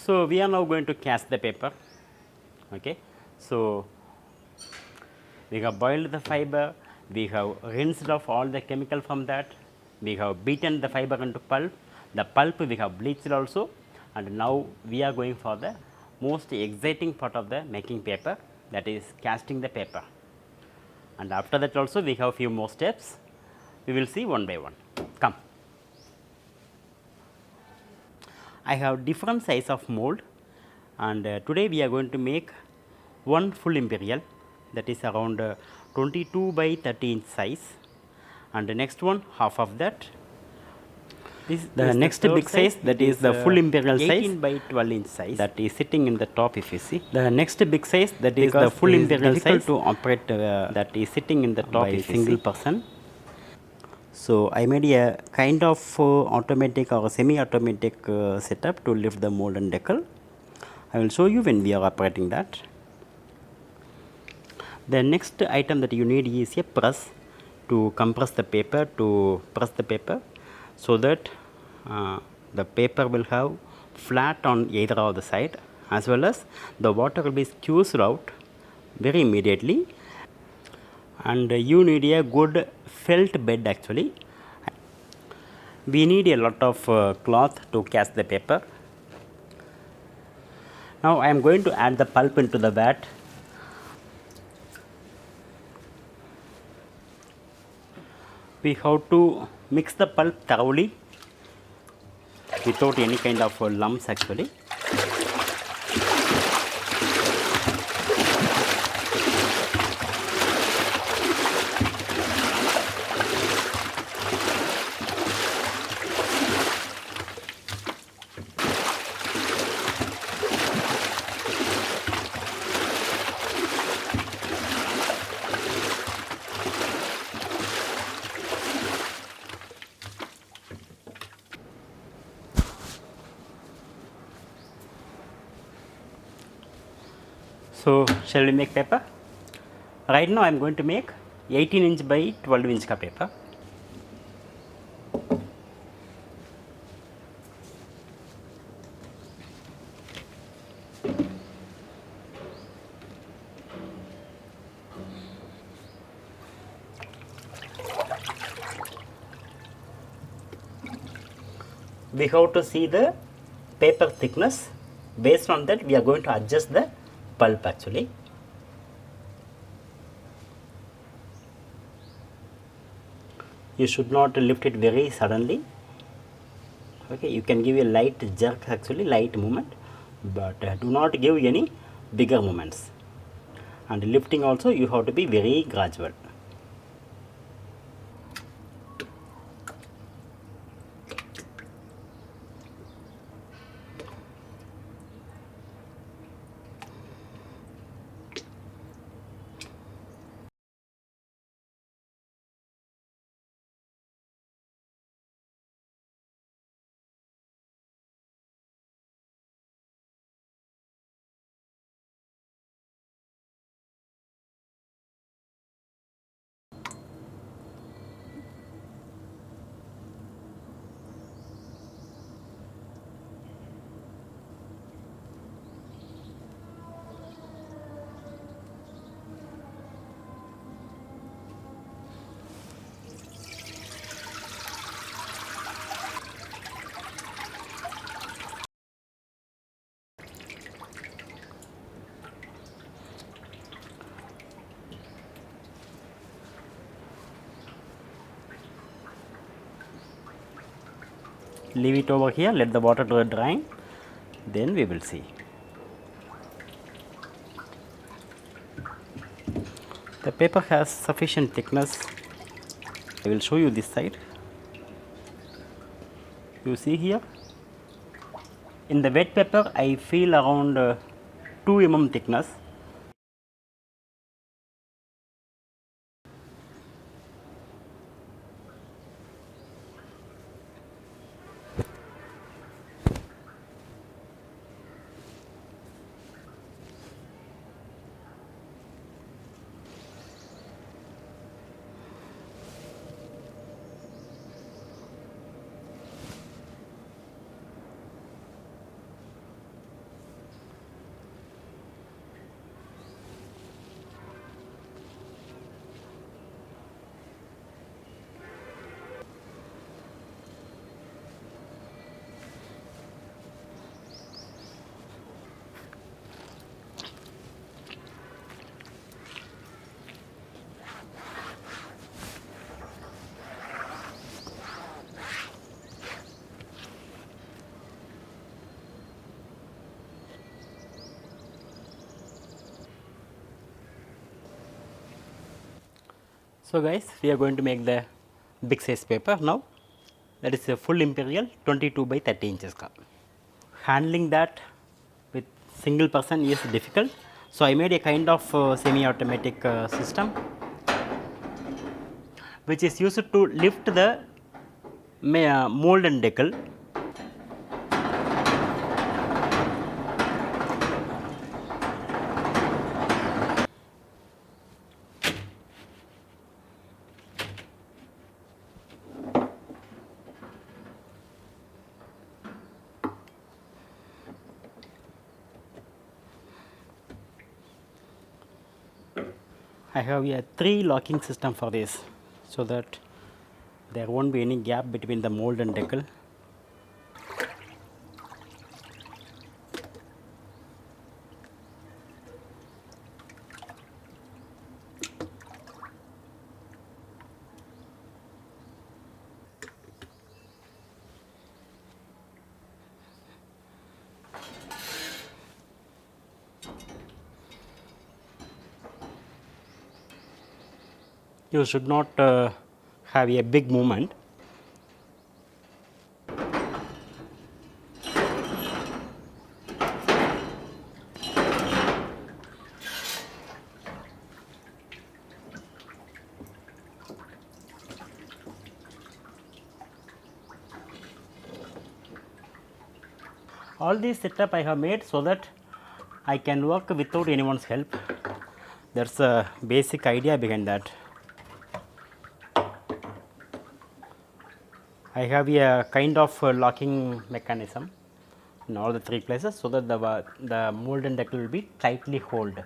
So, we are now going to cast the paper. Okay. So, we have boiled the fiber, we have rinsed off all the chemical from that, we have beaten the fiber into pulp, the pulp we have bleached also, and now we are going for the most exciting part of the making paper, that is casting the paper. And after that also we have few more steps, we will see one by one. Come. I have different size of mold, and today we are going to make one full imperial, that is around 22 by 30 inch size, and the next one half of that. This the next big size, that is the full imperial size, 18 by 12 inch size, that is sitting in the top. If you see the next big size, that is the full imperial size to operate, that is sitting in the top by a single person. So, I made a kind of automatic or semi-automatic setup to lift the mold and decal. I will show you when we are operating that. The next item that you need is a press to compress the paper, to press the paper, so that the paper will have flat on either of the side, as well as the water will be squeezed out very immediately. And you need a good felt bed actually. We need a lot of cloth to cast the paper. Now I am going to add the pulp into the vat. We have to mix the pulp thoroughly without any kind of lumps actually. So, shall we make paper? Right now I am going to make 18 inch by 12 inch ka paper. We have to see the paper thickness. Based on that we are going to adjust the pulp actually. You should not lift it very suddenly. Okay, you can give a light jerk actually, light movement, but do not give any bigger movements. And lifting also you have to be very gradual. Leave it over here, let the water to dry, then we will see. The paper has sufficient thickness. I will show you this side. You see here, in the wet paper I feel around 2 mm thickness. So guys, we are going to make the big size paper now. That is a full imperial 22 by 30 inches ka. Handling that with single person is difficult. So I made a kind of semi-automatic system which is used to lift the mold and decal. I have a 3 locking system for this, so that there won't be any gap between the mold and decal. You should not have a big movement. All these setup I have made so that I can work without anyone's help. That's a basic idea behind that. I have a kind of locking mechanism in all the 3 places, so that the mold and decal will be tightly held.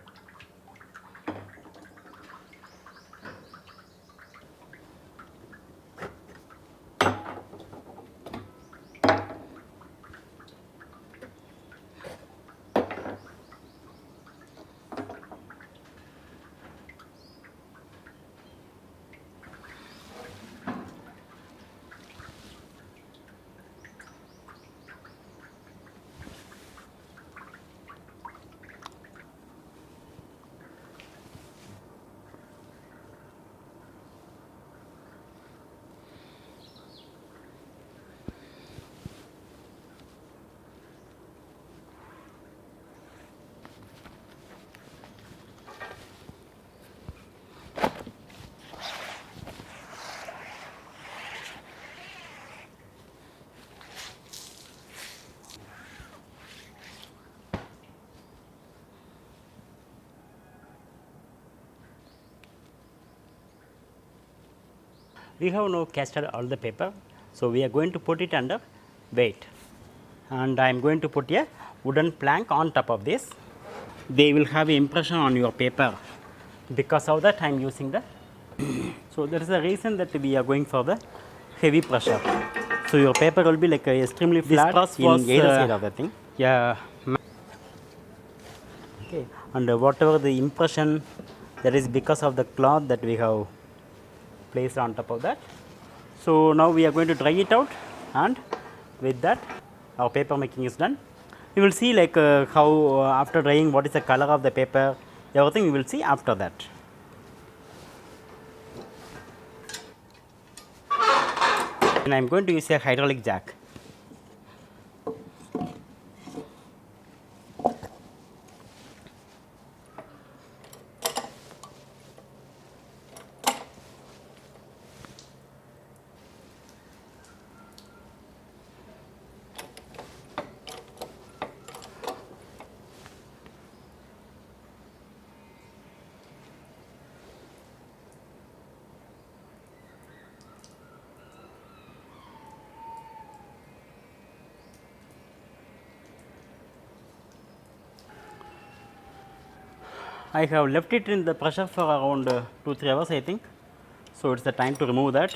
We have now casted all the paper, so we are going to put it under weight, and I am going to put a wooden plank on top of this. They will have an impression on your paper. Because of that I am using the so there is a reason that we are going for the heavy pressure. So your paper will be like extremely flat in either side of the thing. Yeah. Okay. And whatever the impression, that is because of the cloth that we have placed on top of that. So now we are going to dry it out, and with that our paper making is done. We will see like how after drying what is the color of the paper, everything we will see after that. And I am going to use a hydraulic jack. I have left it in the pressure for around 2-3 hours I think. So it's the time to remove that,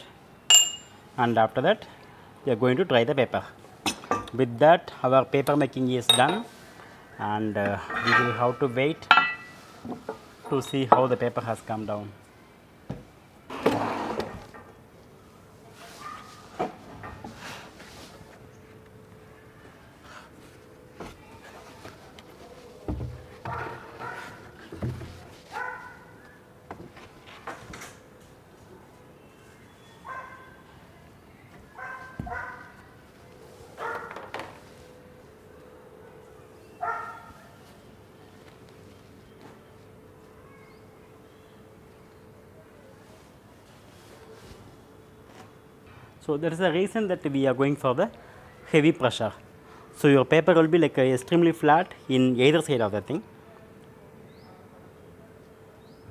and after that we are going to dry the paper. With that our paper making is done, and we will have to wait to see how the paper has come down. So that is the reason that we are going for the heavy pressure. So your paper will be like extremely flat in either side of the thing.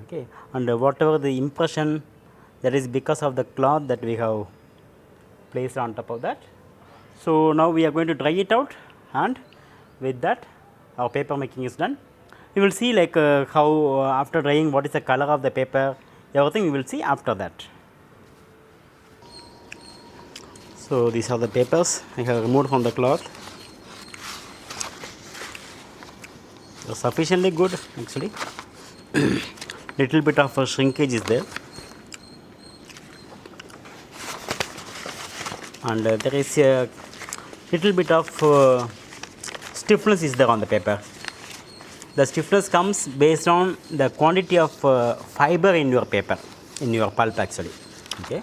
Okay, and whatever the impression, that is because of the cloth that we have placed on top of that. So now we are going to dry it out, and with that our paper making is done. We will see like how after drying what is the color of the paper, everything we will see after that. So these are the papers I have removed from the cloth. They are sufficiently good actually. Little bit of shrinkage is there, and there is a little bit of stiffness is there on the paper. The stiffness comes based on the quantity of fiber in your paper, in your pulp actually. Okay,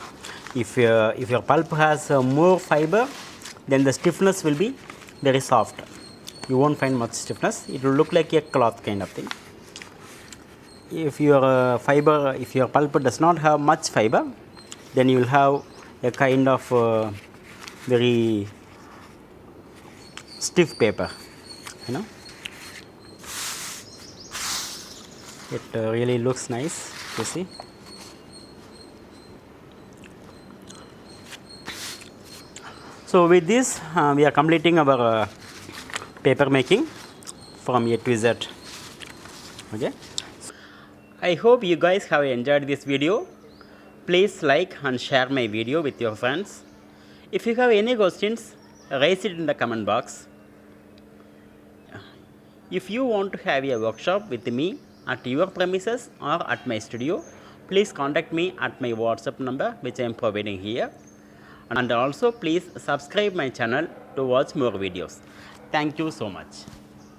if your pulp has more fiber, then the stiffness will be very soft. You won't find much stiffness. It will look like a cloth kind of thing. If your if your pulp does not have much fiber, then you will have a kind of very stiff paper, you know. It really looks nice to see. So with this we are completing our paper making from A to Z. Okay, I hope you guys have enjoyed this video. Please like and share my video with your friends. If you have any questions, raise it in the comment box. If you want to have a workshop with me at your premises or at my studio, please contact me at my WhatsApp number which I am providing here. And also please subscribe my channel to watch more videos. Thank you so much.